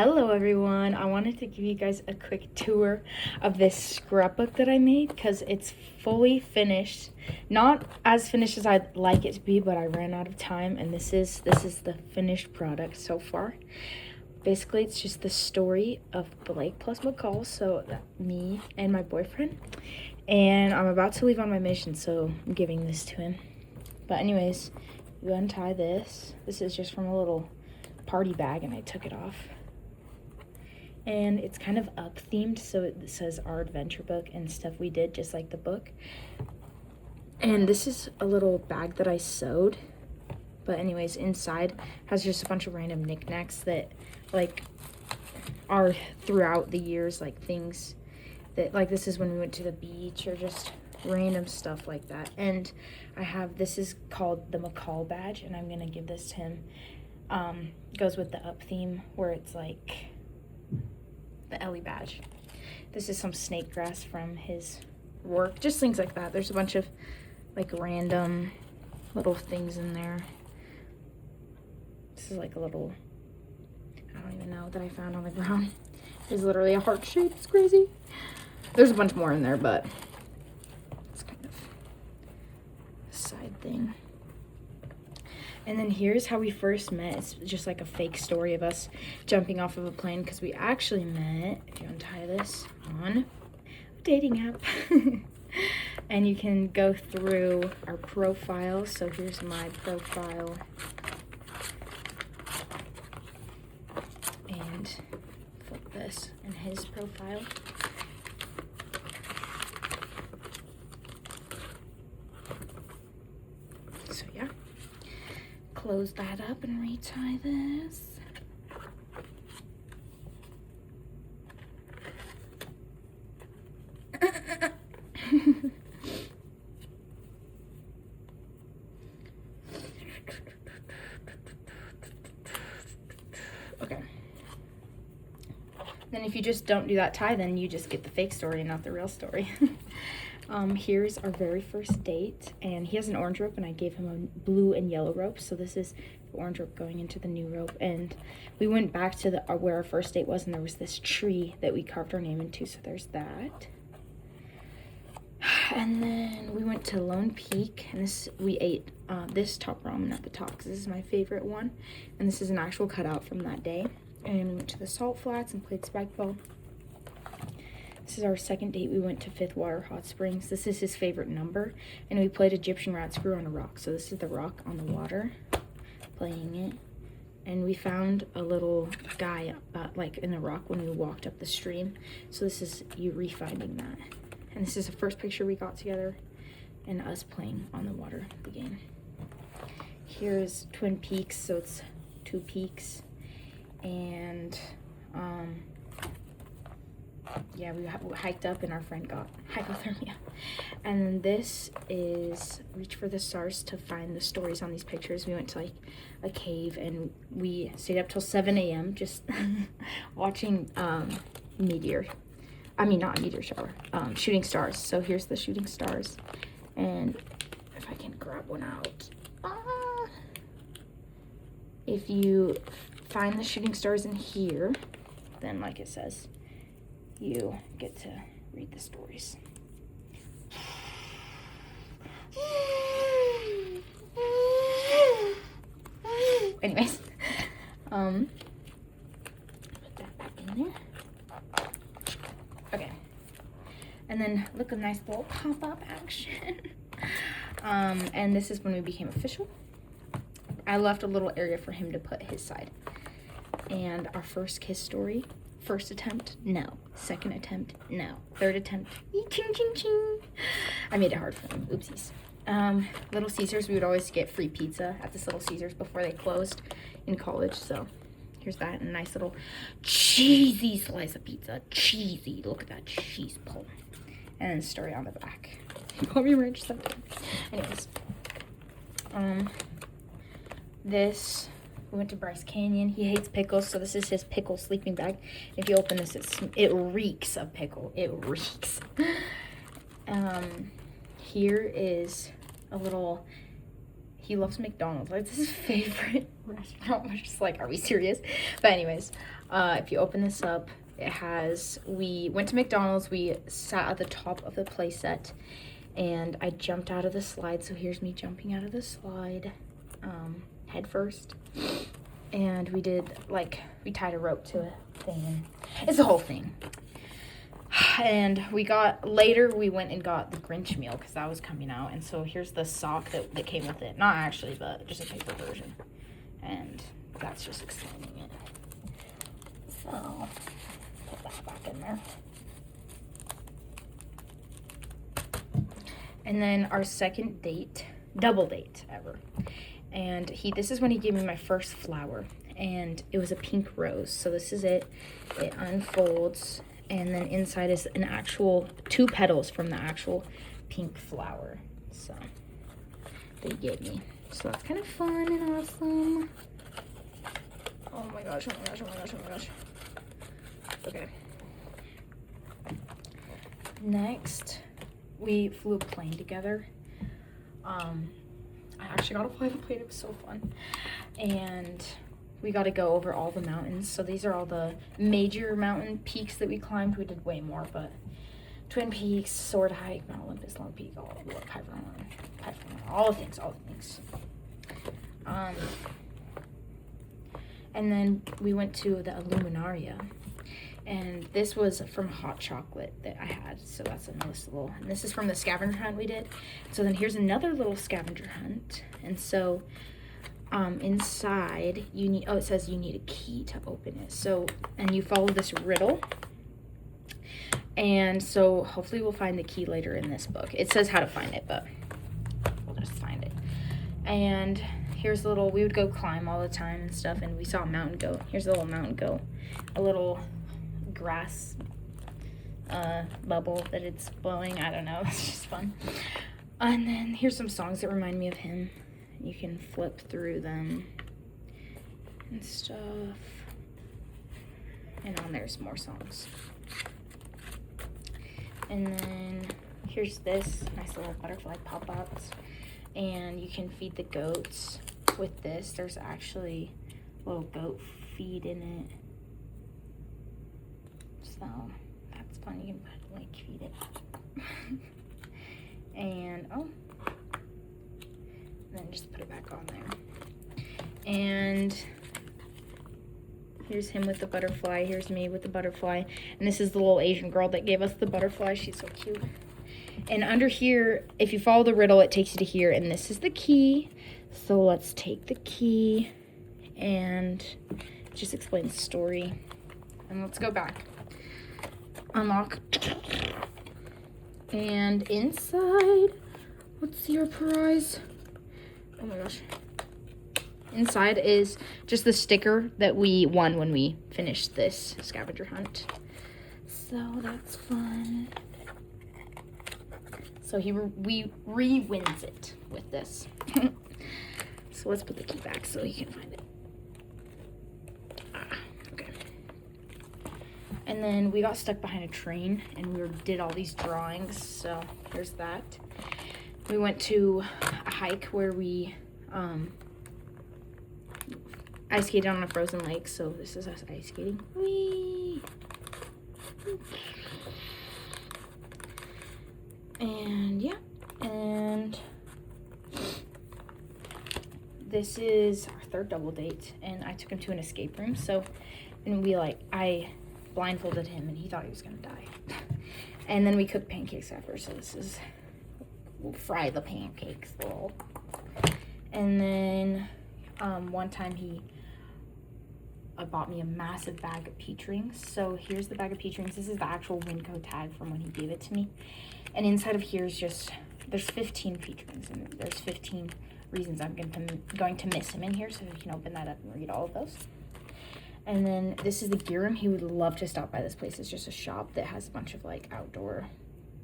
Hello everyone, I wanted to give you guys a quick tour of this scrapbook that I made because it's fully finished. Not as finished as I'd like it to be, but I ran out of time, and this is the finished product so far. Basically, it's just the story of Blake plus McCall, so me and my boyfriend. And I'm about to leave on my mission, so I'm giving this to him. But anyways, you untie this. This is just from a little party bag, and I took it off. And it's kind of up themed, so it says our adventure book and stuff we did, just like the book. And this is a little bag that I sewed, but anyways, inside has just a bunch of random knickknacks that like are throughout the years, like things that, like, this is when we went to the beach, or just random stuff like that. And I have, this is called the McCall badge, and I'm gonna give this to him. Goes with the up theme, where it's like the Ellie badge. This is some snake grass from his work, just things like that. There's a bunch of like random little things in there. This is like a little, I don't even know, that I found on the ground. It's literally a heart shape. It's crazy. There's a bunch more in there, but it's kind of a side thing. And then here's how we first met. It's just like a fake story of us jumping off of a plane, because we actually met, if you untie this, on a dating app. And you can go through our profile. So here's my profile. And flip this, and his profile. So yeah. Close that up and retie this. Okay. Then if you just don't do that tie, then you just get the fake story and not the real story. Here's our very first date, and he has an orange rope, and I gave him a blue and yellow rope. So this is the orange rope going into the new rope, and we went back to the where our first date was, and there was this tree that we carved our name into. So there's that. And then we went to Lone Peak, and we ate this top ramen at the top, because this is my favorite one, and this is an actual cutout from that day. And we went to the Salt Flats and played spike ball. This is our second date. We went to Fifth Water Hot Springs. This is his favorite number, and we played Egyptian rat screw on a rock. So this is the rock on the water, playing it. And we found a little guy like in the rock when we walked up the stream. So this is you refinding that. And this is the first picture we got together, and us playing on the water, the game. Here's Twin Peaks, so it's two peaks. And yeah, we hiked up, and our friend got hypothermia. And then this is Reach for the Stars to find the stories on these pictures. We went to like a cave, and we stayed up till 7 a.m. just watching shooting stars. So here's the shooting stars, and if I can grab one out, if you find the shooting stars in here, then like it says, you get to read the stories. Anyways, put that back in there. Okay. And then look, a nice little pop-up action. And this is when we became official. I left a little area for him to put his side. And our first kiss story. First attempt, no. Second attempt, no. Third attempt, ching, ching, ching. I made it hard for him. Oopsies. Little Caesars, we would always get free pizza at this Little Caesars before they closed in college. So here's that, and a nice little cheesy slice of pizza. Cheesy. Look at that cheese pull. And then story on the back. Bobby Ranch something. Anyways. This, we went to Bryce Canyon. He hates pickles, so this is his pickle sleeping bag. If you open this, it reeks of pickle. It reeks. Here is a little, he loves McDonald's. Like, this is his favorite restaurant. We're just like, are we serious? But anyways, If you open this up, it has, we went to McDonald's, we sat at the top of the play set, and I jumped out of the slide. So here's me jumping out of the slide, head first. And we did, like, we tied a rope to a thing. It's the whole thing. And later we went and got the Grinch meal because that was coming out. And so here's the sock that came with it. Not actually, but just a paper version. And that's just explaining it. So, put that back in there. And then our second date, double date ever. And this is when he gave me my first flower. And it was a pink rose. So this is it. It unfolds. And then inside is an actual 2 petals from the actual pink flower. So they gave me. So that's kind of fun and awesome. Oh my gosh, oh my gosh, oh my gosh, oh my gosh. Okay. Next, we flew a plane together. I actually got to fly the plane. It was so fun. And we got to go over all the mountains. So these are all the major mountain peaks that we climbed. We did way more, but Twin Peaks, Sword Hike, Mount Olympus, Lone Peak, Piper, all the things. And then we went to the Illuminaria. And this was from hot chocolate that I had. So that's a nice little, and this is from the scavenger hunt we did. So then here's another little scavenger hunt. And so inside you need, it says you need a key to open it. So, and you follow this riddle. And so hopefully we'll find the key later in this book. It says how to find it, but we'll just find it. And here's a little, we would go climb all the time and stuff, and we saw a mountain goat. Here's a little mountain goat. A little grass bubble that it's blowing. I don't know. It's just fun. And then here's some songs that remind me of him. You can flip through them and stuff. And on there's more songs. And then here's this nice little butterfly pop-ups. And you can feed the goats with this. There's actually a little goat feed in it. So that's fun. You can like feed it. And then just put it back on there. And here's him with the butterfly. Here's me with the butterfly. And this is the little Asian girl that gave us the butterfly. She's so cute. And under here, if you follow the riddle, it takes you to here. And this is the key. So let's take the key and just explain the story. And let's go back. Unlock. And inside, let's see our prize. Oh my gosh. Inside is just the sticker that we won when we finished this scavenger hunt. So that's fun. So we re-wins it with this. So let's put the key back so you can find it. Okay. And then we got stuck behind a train and we did all these drawings. So here's that. We went to a hike where we ice skated on a frozen lake. So this is us ice skating. Whee! And yeah, and this is our third double date, and I took him to an escape room. So, and I blindfolded him, and he thought he was gonna die. And then we cooked pancakes after. So we'll fry the pancakes, lol. And then one time he bought me a massive bag of peach rings. So here's the bag of peach rings. This is the actual Winco tag from when he gave it to me. And inside of here is there's 15 peach rings, and there's 15 reasons I'm going to miss him in here, so you can open that up and read all of those. And then this is the gear room. He would love to stop by this place. It's just a shop that has a bunch of like outdoor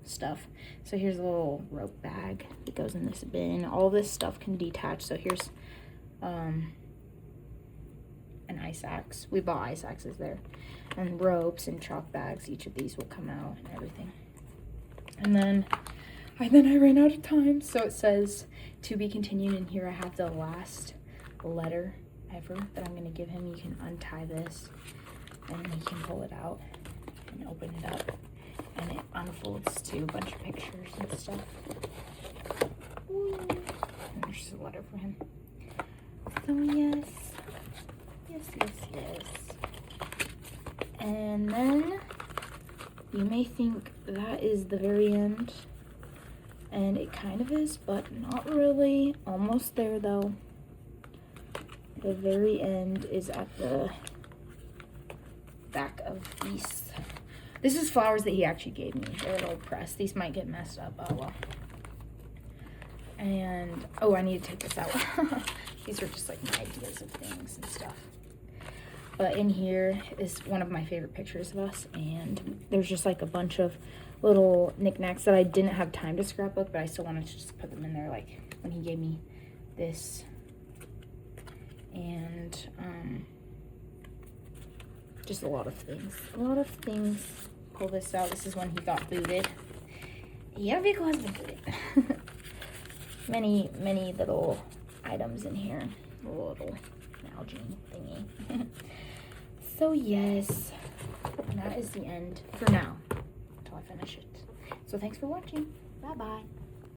stuff. So here's a little rope bag that goes in this bin. All this stuff can detach. So here's an ice axe. We bought ice axes there. And ropes and chalk bags. Each of these will come out and everything. And then I ran out of time, so it says to be continued, and here I have the last letter ever that I'm going to give him. You can untie this, and then you can pull it out and open it up, and it unfolds to a bunch of pictures and stuff. Ooh. And there's just a letter for him. So yes. And then you may think that is the very end, and it kind of is, but not really. Almost there though. The very end is at the back of these. This is flowers that he actually gave me. They're a little pressed. These might get messed up. Oh well. And oh, I need to take this out. These are just like my ideas of things and stuff. But in here is one of my favorite pictures of us, and there's just like a bunch of little knickknacks that I didn't have time to scrapbook, but I still wanted to just put them in there, like when he gave me this. And just a lot of things. Pull this out. This is when he got booted. Your vehicle has been booted. many little items in here. A little Nalgene thingy. So yes, that is the end for now until I finish it. So thanks for watching. Bye bye.